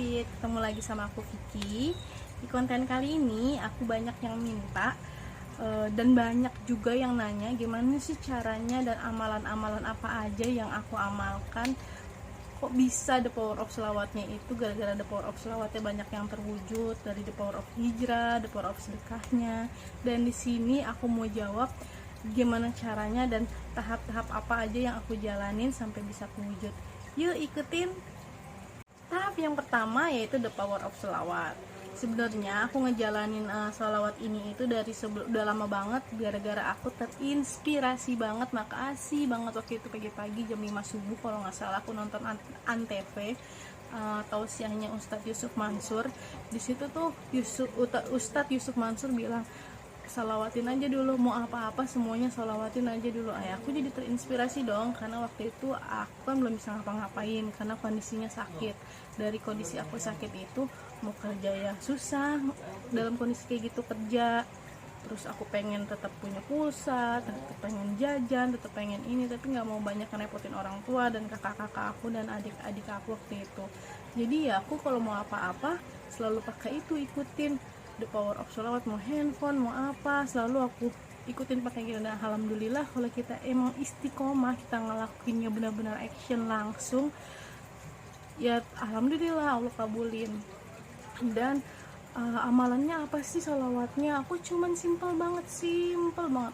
Fit, ketemu lagi sama aku Vicky. Di konten kali ini aku banyak yang minta dan banyak juga yang nanya gimana sih caranya dan amalan-amalan apa aja yang aku amalkan. Kok bisa the power of selawatnya itu gara-gara the power of selawatnya banyak yang terwujud, dari the power of hijrah, the power of sedekahnya. Dan di sini aku mau jawab gimana caranya dan tahap-tahap apa aja yang aku jalanin sampai bisa terwujud. Yuk ikutin. Tahap yang pertama yaitu the power of selawat. Sebenarnya aku ngejalanin selawat ini itu dari udah lama banget, gara-gara aku terinspirasi banget, makasih banget waktu itu pagi-pagi jam 5 subuh kalau nggak salah aku nonton Antv, tausiahnya Ustadz Yusuf Mansur. Di situ tuh Ustadz Yusuf Mansur bilang, salawatin aja dulu, mau apa-apa semuanya salawatin aja dulu. Aku jadi terinspirasi dong, karena waktu itu aku kan belum bisa ngapa-ngapain karena kondisinya sakit. Dari kondisi aku sakit itu mau kerja ya susah, dalam kondisi kayak gitu kerja. Terus aku pengen tetap punya pulsa, tetap pengen jajan, tetap pengen ini, tapi nggak mau banyak ngerepotin orang tua dan kakak-kakak aku dan adik-adik aku waktu itu. Jadi ya aku kalau mau apa-apa selalu pakai itu, ikutin the power of sholawat, mau handphone mau apa selalu aku ikutin pakai gitu. Dan alhamdulillah kalau kita emang istiqomah, kita ngelakuinnya benar-benar action langsung, ya alhamdulillah Allah kabulin. Dan amalannya apa sih sholawatnya? Aku cuman simple banget,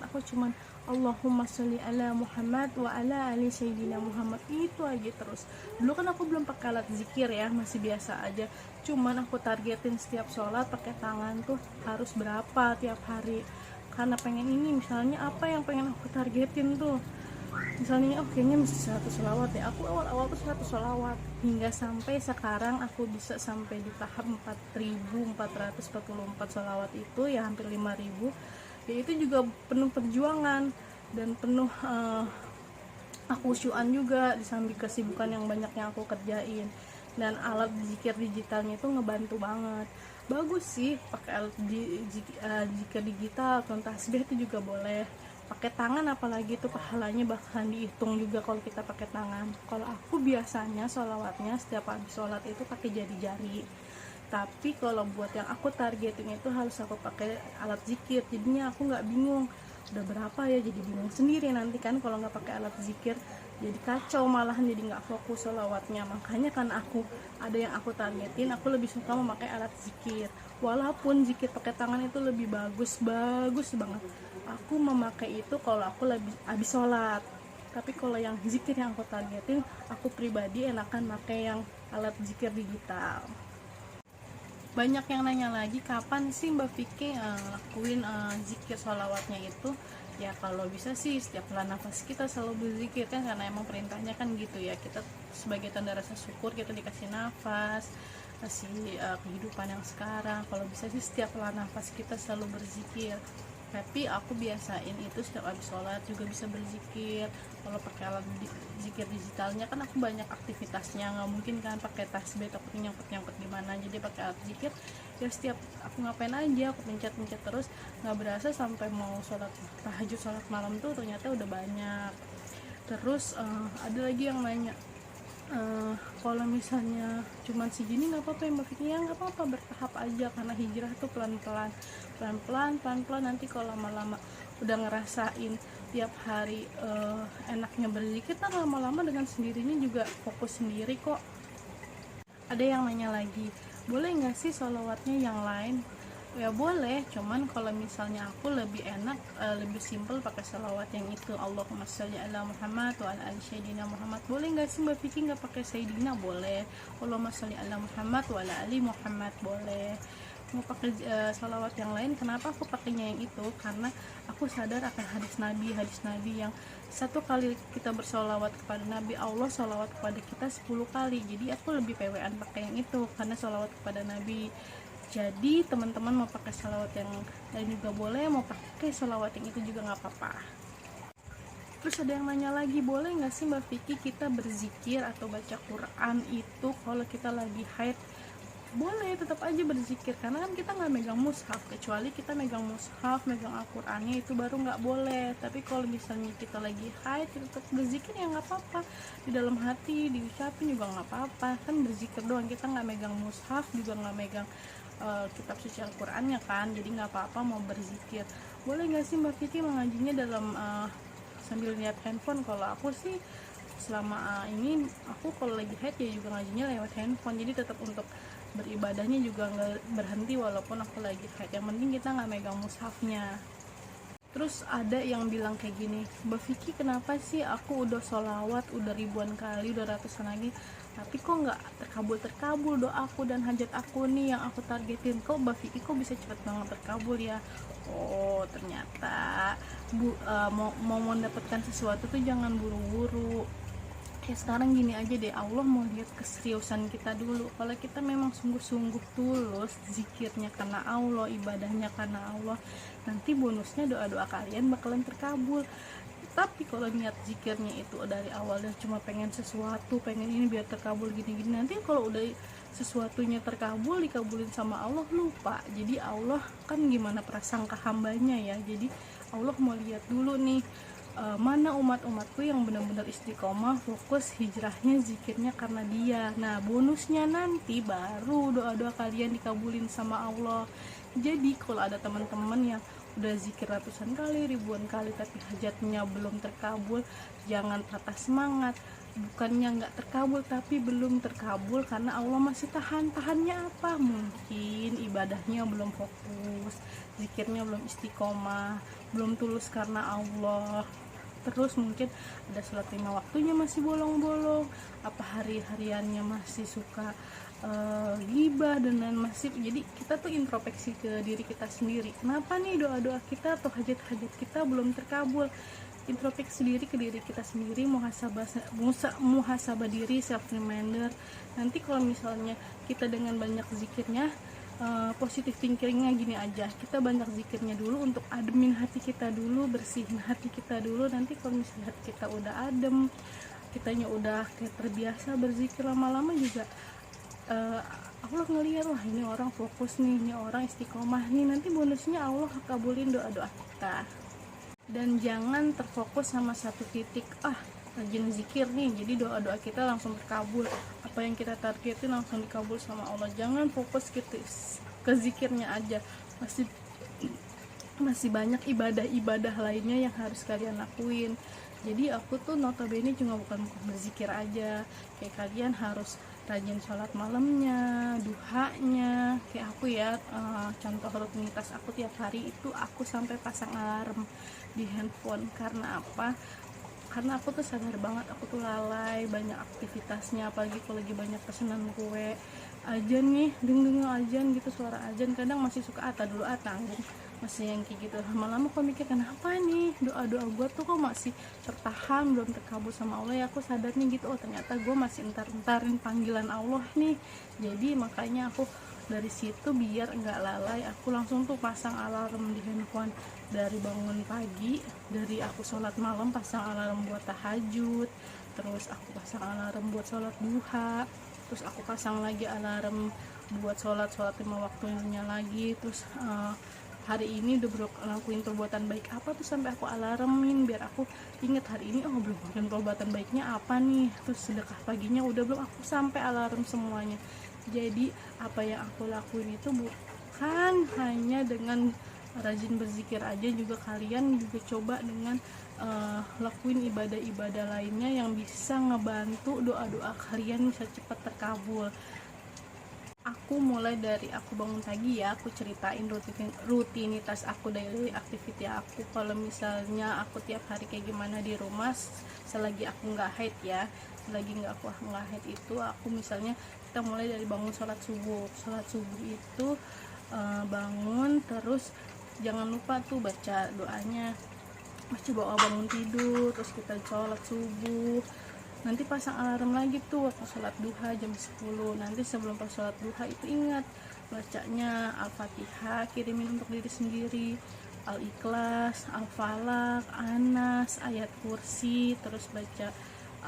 aku cuman Allahumma sholli ala Muhammad wa ala ali sayyidina Muhammad, itu aja terus. Dulu kan aku belum pakai alat zikir ya, masih biasa aja, cuman aku targetin setiap sholat pakai tangan tuh harus berapa tiap hari, karena pengen ini. Misalnya apa yang pengen aku targetin tuh, misalnya kayaknya mesti 100 sholawat ya, aku awal-awal tuh 100 sholawat, hingga sampai sekarang aku bisa sampai di tahap 4.444 sholawat, itu ya hampir 5.000. Ya itu juga penuh perjuangan dan penuh khusyuan juga, di samping kesibukan yang banyak yang aku kerjain. Dan alat zikir digitalnya itu ngebantu banget. Bagus sih pakai alat zikir digital, atau tasbih itu juga boleh. Pakai tangan apalagi itu pahalanya bakalan dihitung juga kalau kita pakai tangan. Kalau aku biasanya sholawatnya setiap habis sholat itu pakai jari-jari, tapi kalau buat yang aku targetin itu harus aku pakai alat zikir, jadinya aku nggak bingung udah berapa ya, jadi bingung sendiri nanti kan kalau nggak pakai alat zikir, jadi kacau malahan, jadi nggak fokus sholawatnya. Makanya kan aku ada yang aku targetin, aku lebih suka memakai alat zikir, walaupun zikir pakai tangan itu lebih bagus banget. Aku memakai itu kalau aku lebih habis sholat, tapi kalau yang zikir yang aku targetin, aku pribadi enakan pakai yang alat zikir digital. Banyak yang nanya lagi, kapan sih Mbak Vicky lakuin zikir sholawatnya itu? Ya kalau bisa sih setiap helaan nafas kita selalu berzikir kan, karena emang perintahnya kan gitu ya. Kita sebagai tanda rasa syukur kita dikasih nafas, kasih kehidupan yang sekarang. Kalau bisa sih setiap helaan nafas kita selalu berzikir. Tapi aku biasain itu setiap habis sholat juga bisa berzikir. Kalau pakai alat zikir digitalnya kan aku banyak aktivitasnya, nggak mungkin kan pakai tasbih takutnya nyangkut gimana. Jadi pakai alat zikir ya setiap aku ngapain aja aku pencet terus, nggak berasa sampai mau sholat tahajud, sholat malam tuh ternyata udah banyak. Terus ada lagi yang nanya, kalau misalnya cuman segini nggak apa-apa ya Mbak Vicky? Ya nggak apa-apa, bertahap aja, karena hijrah tuh pelan-pelan, nanti kalau lama-lama udah ngerasain tiap hari enaknya berzikir, kan lama-lama dengan sendirinya juga fokus sendiri kok. Ada yang nanya lagi, boleh nggak sih sholawatnya yang lain? Ya boleh, cuman kalau misalnya aku lebih enak, lebih simple pakai sholawat yang itu, Allahumma sholli ala Muhammad wa ala ali sayyidina Muhammad. Boleh nggak sih Mbak Vicky nggak pakai sayyidina? Boleh. Allahumma sholli ala Muhammad wa ala ali Muhammad, boleh. Mau pakai sholawat yang lain, kenapa aku pakainya yang itu? Karena aku sadar akan hadis Nabi yang satu kali kita bersolawat kepada Nabi, Allah solawat kepada kita 10 kali. Jadi aku lebih PW-an pakai yang itu karena solawat kepada Nabi. Jadi teman-teman mau pakai sholawat yang lain juga boleh, mau pakai sholawat yang itu juga nggak apa-apa. Terus ada yang nanya lagi, boleh nggak sih Mbak Vicky kita berzikir atau baca Quran itu kalau kita lagi haid? boleh tetap aja berzikir, karena kan kita nggak megang mushaf. Kecuali kita megang mushaf, megang Al-Qur'annya, itu baru nggak boleh. Tapi kalau misalnya kita lagi haid, kita tetap berzikir ya nggak apa-apa, di dalam hati diucapin juga nggak apa-apa, kan berzikir doang. Kita nggak megang mushaf, juga nggak megang kitab suci Al-Qur'annya kan, jadi nggak apa-apa mau berzikir. Boleh nggak sih Mbak Vicky mengajinya dalam sambil lihat handphone? Kalau aku sih selama ini aku kalau lagi haid ya juga ngajinya lewat handphone, jadi tetap untuk beribadahnya juga nggak berhenti walaupun aku lagi haid. Yang penting kita nggak megang mushafnya. Terus ada yang bilang kayak gini, Mbak Vicky kenapa sih aku udah sholawat udah ribuan kali, udah ratusan lagi, tapi kok nggak terkabul doaku dan hajat aku nih yang aku targetin, kok Mbak Vicky kok bisa cepet banget terkabul ya? Oh ternyata mau mendapatkan sesuatu tuh jangan buru-buru. Ya sekarang gini aja deh, Allah mau lihat keseriusan kita dulu. Kalau kita memang sungguh-sungguh tulus zikirnya karena Allah, ibadahnya karena Allah, nanti bonusnya doa-doa kalian bakalan terkabul. Tapi kalau niat zikirnya itu dari awal dan cuma pengen sesuatu, pengen ini biar terkabul gini-gini, nanti kalau udah sesuatunya terkabul, dikabulin sama Allah, lupa. Jadi Allah kan gimana prasangka hambanya ya. Jadi Allah mau lihat dulu nih, mana umat-umatku yang benar-benar istiqomah, fokus hijrahnya, zikirnya karena dia. Nah bonusnya nanti baru doa-doa kalian dikabulin sama Allah. Jadi kalau ada teman-teman yang udah zikir ratusan kali, ribuan kali, tapi hajatnya belum terkabul, jangan patah semangat. Bukannya nggak terkabul, tapi belum terkabul karena Allah masih tahannya apa? Mungkin ibadahnya belum fokus, zikirnya belum istiqomah, belum tulus karena Allah. Terus mungkin ada sholat 5 waktunya masih bolong-bolong, apa hari-hariannya masih suka ghibah dan lain masih. Jadi kita tuh introspeksi ke diri kita sendiri, kenapa nih doa-doa kita atau hajat-hajat kita belum terkabul. Introspeksi diri ke diri kita sendiri, muhasabah diri, self reminder. Nanti kalau misalnya kita dengan banyak zikirnya, positif thinkingnya gini aja, kita banyak zikirnya dulu untuk ademin hati kita dulu, bersihin hati kita dulu. Nanti kalau misalnya hati kita udah adem, kitanya udah kayak terbiasa berzikir, lama-lama juga Allah ngeliat, wah ini orang fokus nih, ini orang istiqomah nih, nanti bonusnya Allah kabulin doa-doa kita. Dan jangan terfokus sama satu titik, rajin zikir nih jadi doa-doa kita langsung terkabul, apa yang kita targetin langsung dikabul sama Allah. Jangan fokus ke zikirnya aja, masih banyak ibadah-ibadah lainnya yang harus kalian lakuin. Jadi aku tuh notabene cuma bukan berzikir aja, kayak kalian harus rajin sholat malamnya, duhanya. Kayak aku ya, contoh rutinitas aku tiap hari itu aku sampai pasang alarm di handphone. Karena apa? Karena aku tuh sadar banget aku tuh lalai banyak aktivitasnya, apalagi kalau lagi banyak pesanan kue, ajan nih, dengung ajan gitu, suara ajan kadang masih suka dulu tanggung, masih yang kayak gitu. Lama-lama aku mikir kenapa nih doa-doa gue tuh kok masih tertahan, belum terkabul sama Allah ya. Aku sadarnya gitu, oh ternyata gue masih entar-entarin panggilan Allah nih. Jadi makanya aku dari situ biar nggak lalai, aku langsung tuh pasang alarm di handphone. Dari bangun pagi, dari aku sholat malam pasang alarm buat tahajud, terus aku pasang alarm buat sholat duha, terus aku pasang lagi alarm buat sholat 5 waktunya lagi. Terus hari ini udah ngelakuin perbuatan baik apa tuh sampai aku alarmin biar aku inget hari ini, oh belum ngelakuin perbuatan baiknya apa nih. Terus sedekah paginya udah belum, aku sampai alarm semuanya. Jadi apa yang aku lakuin itu bukan hanya dengan rajin berzikir aja, juga kalian juga coba dengan lakuin ibadah-ibadah lainnya yang bisa ngebantu doa-doa kalian bisa cepat terkabul. Aku mulai dari aku bangun pagi ya, aku ceritain rutinitas aku, daily activity aku. Kalau misalnya aku tiap hari kayak gimana di rumah selagi aku nggak haid ya, selagi aku nggak haid itu aku misalnya, kita mulai dari bangun sholat subuh itu bangun, terus jangan lupa tuh baca doanya, baca doa bangun tidur, terus kita sholat subuh. Nanti pasang alarm lagi tuh waktu sholat duha jam 10. Nanti sebelum pas sholat duha itu ingat bacanya Al-Fatihah, kirimin untuk diri sendiri, Al-Ikhlas, Al-Falaq, Anas, ayat kursi, terus baca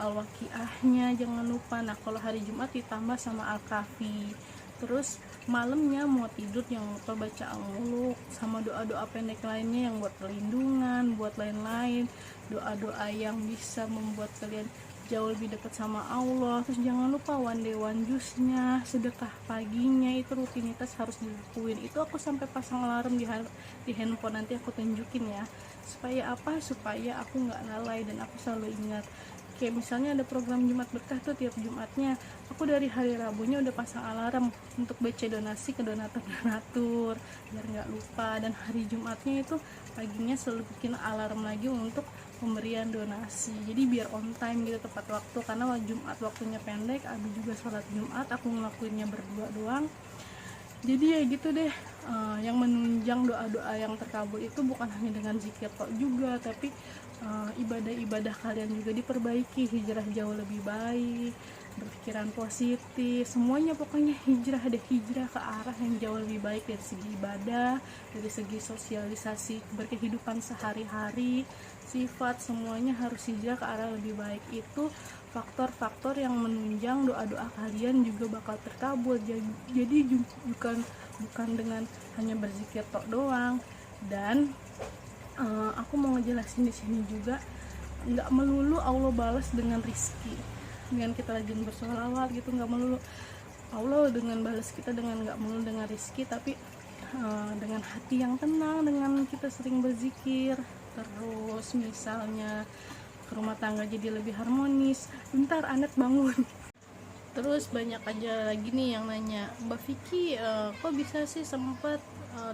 Al-Waqiahnya jangan lupa. Nah kalau hari Jumat ditambah sama Al-Kafi. Terus malamnya mau tidur yang lupa baca al-muluk sama doa-doa pendek lainnya yang buat perlindungan, buat lain-lain, doa-doa yang bisa membuat kalian jauh lebih dekat sama Allah. Terus jangan lupa one day one juice-nya, sedekah paginya, itu rutinitas harus dilakuin. Itu aku sampai pasang alarm di handphone, nanti aku tunjukin ya. Supaya apa? Supaya aku nggak lalai dan aku selalu ingat. Kayak misalnya ada program Jumat Berkah tuh tiap Jumatnya, aku dari hari Rabunya udah pasang alarm untuk baca donasi ke donatur biar nggak lupa. Dan hari Jumatnya itu paginya selalu bikin alarm lagi untuk pemberian donasi, jadi biar on time gitu, tepat waktu. Karena Jumat waktunya pendek, Abi juga sholat Jumat, aku ngelakuinnya berdua doang. Jadi ya gitu deh, yang menunjang doa-doa yang terkabul itu bukan hanya dengan zikir tok juga, tapi ibadah-ibadah kalian juga diperbaiki, hijrah jauh lebih baik, berpikiran positif, semuanya pokoknya hijrah deh, hijrah ke arah yang jauh lebih baik dari segi ibadah, dari segi sosialisasi berkehidupan sehari-hari, sifat, semuanya harus hijrah ke arah lebih baik. Itu faktor-faktor yang menunjang doa-doa kalian juga bakal terkabul. Jadi bukan dengan hanya berzikir tok doang. Dan aku mau ngejelasin di sini juga, nggak melulu Allah balas dengan rizki, dengan kita rajin bersolawat gitu, nggak melulu Allah dengan balas kita dengan nggak melulu dengan rizki, tapi dengan hati yang tenang, dengan kita sering berzikir. Terus misalnya rumah tangga jadi lebih harmonis. Bentar, Anet bangun. Terus banyak aja lagi nih yang nanya, Mbak Vicky kok bisa sih sempat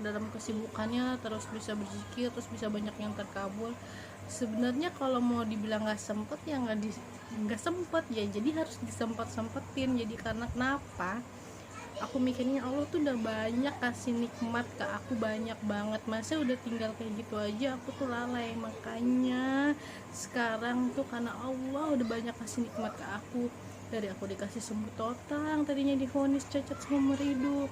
dalam kesibukannya terus bisa berzikir, terus bisa banyak yang terkabul. Sebenarnya kalau mau dibilang nggak sempet ya nggak sempet ya, jadi harus disempet-sempetin. Jadi karena kenapa? Aku mikirnya Allah tuh udah banyak kasih nikmat ke aku, banyak banget, masa udah tinggal kayak gitu aja aku tuh lalai. Makanya sekarang tuh karena Allah udah banyak kasih nikmat ke aku, dari aku dikasih sembuh total, tadinya divonis cacat seumur hidup,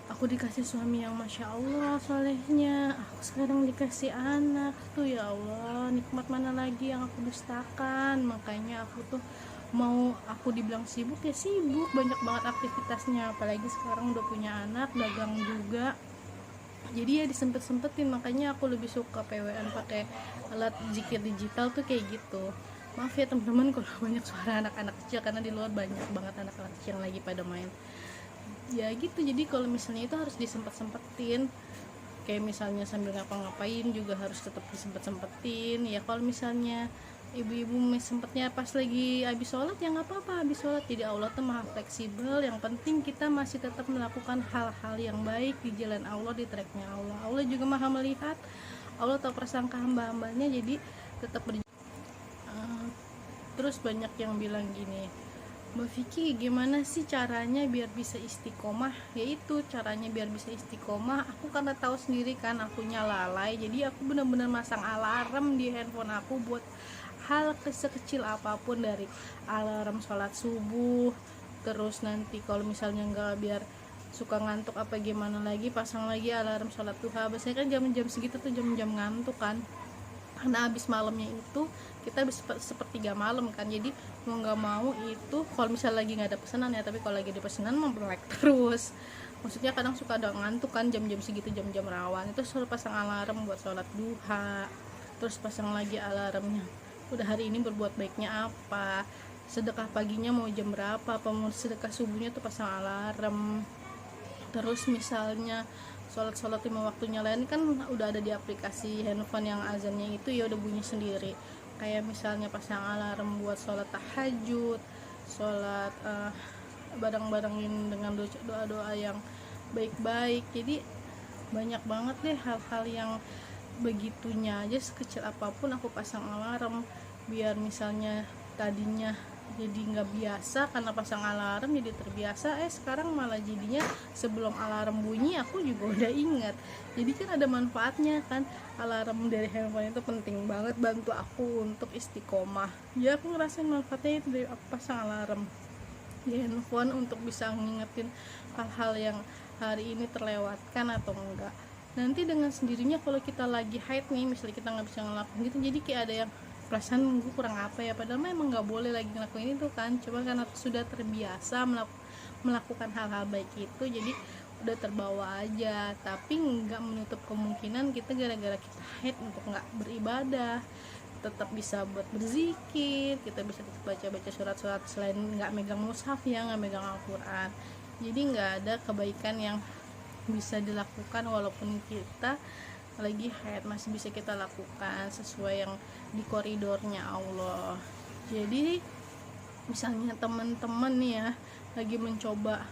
aku dikasih suami yang masya Allah solehnya, aku sekarang dikasih anak tuh, ya Allah nikmat mana lagi yang aku dustakan. Makanya aku tuh mau aku dibilang sibuk ya sibuk, banyak banget aktivitasnya, apalagi sekarang udah punya anak, dagang juga, jadi ya disempet-sempetin. Makanya aku lebih suka PWN pakai alat zikir digital tuh kayak gitu. Maaf ya teman-teman kalau banyak suara anak-anak kecil, karena di luar banyak banget anak-anak kecil yang lagi pada main ya gitu. Jadi kalau misalnya itu harus disempet-sempetin, kayak misalnya sambil ngapa-ngapain juga harus tetap disempet-sempetin ya. Kalau misalnya ibu-ibu sempetnya pas lagi habis sholat ya nggak apa-apa, habis sholat. Jadi Allah tuh maha fleksibel, yang penting kita masih tetap melakukan hal-hal yang baik di jalan Allah, di tracknya Allah. Allah juga maha melihat, Allah tahu prasangka hamba-hambanya, jadi tetap terus banyak yang bilang gini, Mbak Vicky gimana sih caranya biar bisa istiqomah? Yaitu caranya biar bisa istiqomah, aku karena tahu sendiri kan akunya lalai, jadi aku benar-benar masang alarm di handphone aku buat hal sekecil apapun, dari alarm sholat subuh. Terus nanti kalau misalnya enggak, biar suka ngantuk apa gimana lagi, pasang lagi alarm sholat duha. Biasanya kan jam-jam segitu tuh jam-jam ngantuk kan, karena habis malamnya itu kita habis sepertiga malam kan, jadi mau nggak mau itu kalau misalnya lagi nggak ada pesanan ya, tapi kalau lagi ada pesanan mau melek terus. Maksudnya kadang suka ada ngantuk kan jam-jam segitu, jam-jam rawan itu, suruh pasang alarm buat sholat duha. Terus pasang lagi alarmnya, udah hari ini berbuat baiknya apa, sedekah paginya mau jam berapa, apa mau sedekah subuhnya tuh pasang alarm. Terus misalnya sholat lima waktunya lain kan udah ada di aplikasi handphone yang azannya itu ya udah bunyi sendiri. Kayak misalnya pasang alarm buat sholat tahajud, sholat bareng-barengin dengan doa-doa yang baik-baik. Jadi banyak banget deh hal-hal yang begitunya aja, sekecil apapun aku pasang alarm. Biar misalnya tadinya jadi nggak biasa karena pasang alarm jadi terbiasa, sekarang malah jadinya sebelum alarm bunyi aku juga udah ingat. Jadi kan ada manfaatnya kan, alarm dari handphone itu penting banget bantu aku untuk istiqomah. Ya aku ngerasain manfaatnya itu dari aku pasang alarm di handphone untuk bisa ngingetin hal-hal yang hari ini terlewatkan atau enggak. Nanti dengan sendirinya kalau kita lagi haid nih, misalnya kita nggak bisa ngelakuin gitu, jadi kayak ada yang perasaan gue kurang apa ya, padahal memang nggak boleh lagi ngelakuin itu kan, cuma karena sudah terbiasa melakukan hal-hal baik itu, jadi udah terbawa aja. Tapi nggak menutup kemungkinan kita gara-gara kita head untuk nggak beribadah tetap bisa buat berzikir, kita bisa tetap baca-baca surat-surat selain nggak megang mushaf ya, nggak megang Al-Quran. Jadi nggak ada kebaikan yang bisa dilakukan walaupun kita lagi haid, masih bisa kita lakukan sesuai yang di koridornya Allah. Jadi misalnya teman-teman nih ya lagi mencoba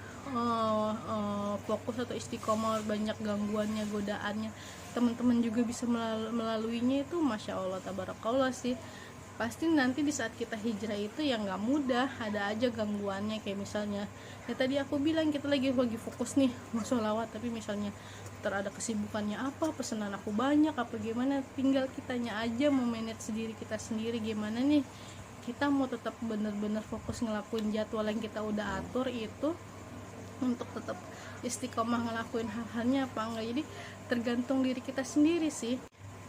fokus atau istiqomah, banyak gangguannya, godaannya, teman-teman juga bisa melaluinya, itu masya Allah tabarakallah sih. Pasti nanti di saat kita hijrah itu yang nggak mudah, ada aja gangguannya. Kayak misalnya ya tadi aku bilang, kita lagi fokus nih mau sholawat, tapi misalnya ada kesibukannya apa, pesanan aku banyak apa gimana, tinggal kitanya aja mau manage diri kita sendiri gimana nih kita mau tetap bener-bener fokus ngelakuin jadwal yang kita udah atur itu, untuk tetap istiqomah ngelakuin hal-halnya apa enggak. Jadi tergantung diri kita sendiri sih.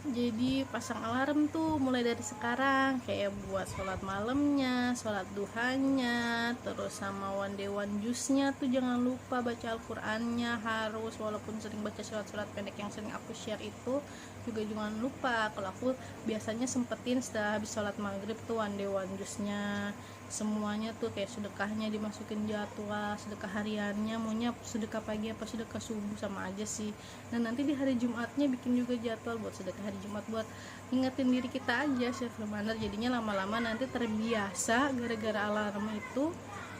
Jadi pasang alarm tuh mulai dari sekarang, kayak buat sholat malamnya, sholat duhanya, terus sama one day one juice-nya tuh jangan lupa baca Al-Qur'annya harus, walaupun sering baca surat-surat pendek yang sering aku share itu juga jangan lupa. Kalau aku biasanya sempetin setelah habis sholat maghrib tuh one day one juice-nya, semuanya tuh kayak sedekahnya dimasukin jadwal, sedekah hariannya maunya sedekah pagi apa sedekah subuh sama aja sih. Nah nanti di hari Jumatnya bikin juga jadwal buat sedekah hari Jumat, buat ingetin diri kita aja self reminder. Jadinya lama-lama nanti terbiasa, gara-gara alarm itu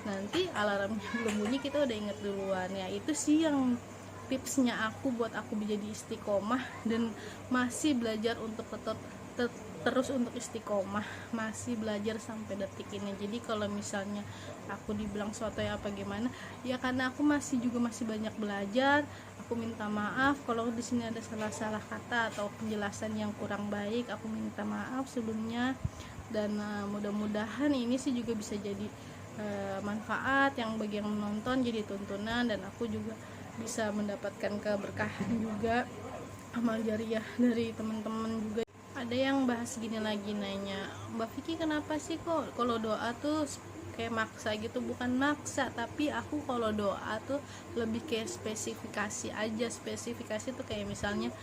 nanti alarmnya belum bunyi kita udah inget duluan. Ya itu sih yang tipsnya aku buat aku menjadi istiqomah dan masih belajar untuk tetap terus untuk istiqomah, masih belajar sampai detik ini. Jadi kalau misalnya aku dibilang suatu ya apa gimana ya, karena aku masih banyak belajar. Aku minta maaf kalau di sini ada salah-salah kata atau penjelasan yang kurang baik, aku minta maaf sebelumnya. Dan mudah-mudahan ini sih juga bisa jadi manfaat yang bagi yang menonton, jadi tuntunan, dan aku juga bisa mendapatkan keberkahan juga, amal jariah dari teman-teman juga. Ada yang bahas gini lagi, nanya, Mbak Vicky kenapa sih kok kalau doa tuh kayak maksa gitu? Bukan maksa, tapi aku kalau doa tuh lebih kayak spesifikasi aja. Spesifikasi tuh kayak misalnya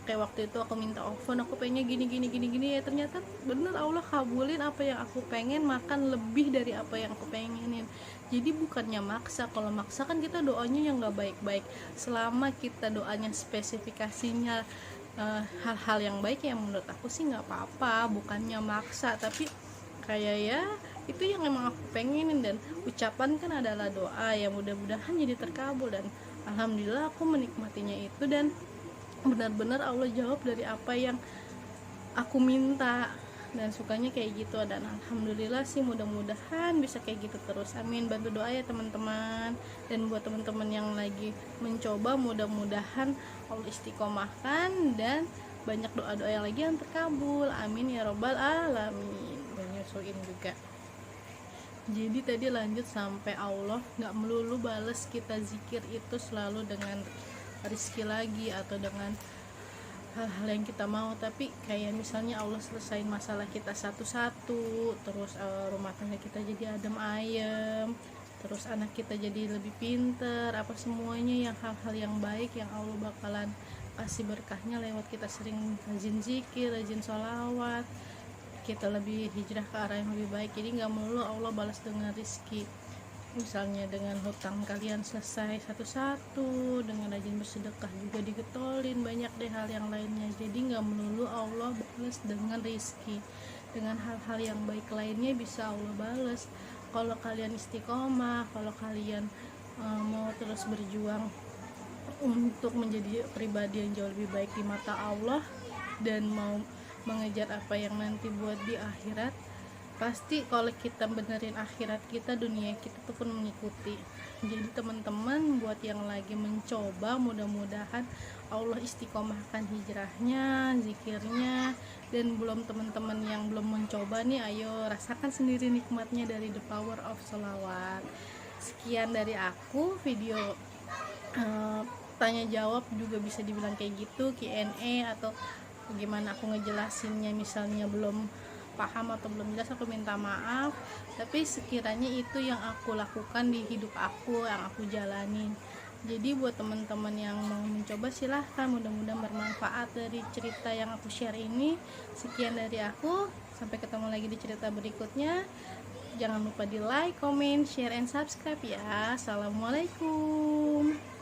kayak waktu itu aku minta oven, aku pengennya gini ya, ternyata bener Allah kabulin apa yang aku pengen, makan lebih dari apa yang aku pengenin. Jadi bukannya maksa. Kalau maksa kan kita doanya yang nggak baik-baik. Selama kita doanya spesifikasinya hal-hal yang baik, ya menurut aku sih nggak apa-apa. Bukannya maksa, tapi kayak ya itu yang emang aku pengenin, dan ucapan kan adalah doa ya, mudah-mudahan jadi terkabul. Dan alhamdulillah aku menikmatinya itu, dan benar-benar Allah jawab dari apa yang aku minta, dan sukanya kayak gitu. Dan alhamdulillah sih, mudah-mudahan bisa kayak gitu terus, amin. Bantu doa ya teman-teman. Dan buat teman-teman yang lagi mencoba, mudah-mudahan Allah istiqomahkan dan banyak doa-doa yang lagi yang terkabul, amin ya robbal alamin. Menyusuin juga. Jadi tadi lanjut sampai Allah nggak melulu bales kita zikir itu selalu dengan rizki lagi atau dengan hal-hal yang kita mau, tapi kayak misalnya Allah selesain masalah kita satu-satu, terus rumah tangga kita jadi adem ayem, terus anak kita jadi lebih pinter, apa semuanya yang hal-hal yang baik yang Allah bakalan kasih berkahnya lewat kita sering rajin zikir, rajin sholawat, kita lebih hijrah ke arah yang lebih baik. Jadi nggak melulu Allah balas dengan rizki, misalnya dengan hutang kalian selesai satu-satu, dengan rajin bersedekah juga digetolin, banyak deh hal yang lainnya. Jadi nggak melulu Allah balas dengan rizki, dengan hal-hal yang baik lainnya bisa Allah balas. Kalau kalian istiqomah, kalau kalian mau terus berjuang untuk menjadi pribadi yang jauh lebih baik di mata Allah, dan mau mengejar apa yang nanti buat di akhirat, pasti kalau kita benerin akhirat kita, dunia kita tuh pun mengikuti. Jadi teman-teman buat yang lagi mencoba, mudah-mudahan Allah istiqomahkan hijrahnya, zikirnya. Dan belum, teman-teman yang belum mencoba nih, ayo rasakan sendiri nikmatnya dari the power of sholawat. Sekian dari aku, video tanya jawab juga bisa dibilang kayak gitu, Q&A, atau gimana aku ngejelasinnya misalnya belum paham atau belum jelas aku minta maaf, tapi sekiranya itu yang aku lakukan di hidup aku, yang aku jalanin. Jadi buat teman-teman yang mau mencoba silahkan, mudah-mudahan bermanfaat dari cerita yang aku share ini. Sekian dari aku, sampai ketemu lagi di cerita berikutnya. Jangan lupa di like, comment, share, and subscribe ya. Assalamualaikum.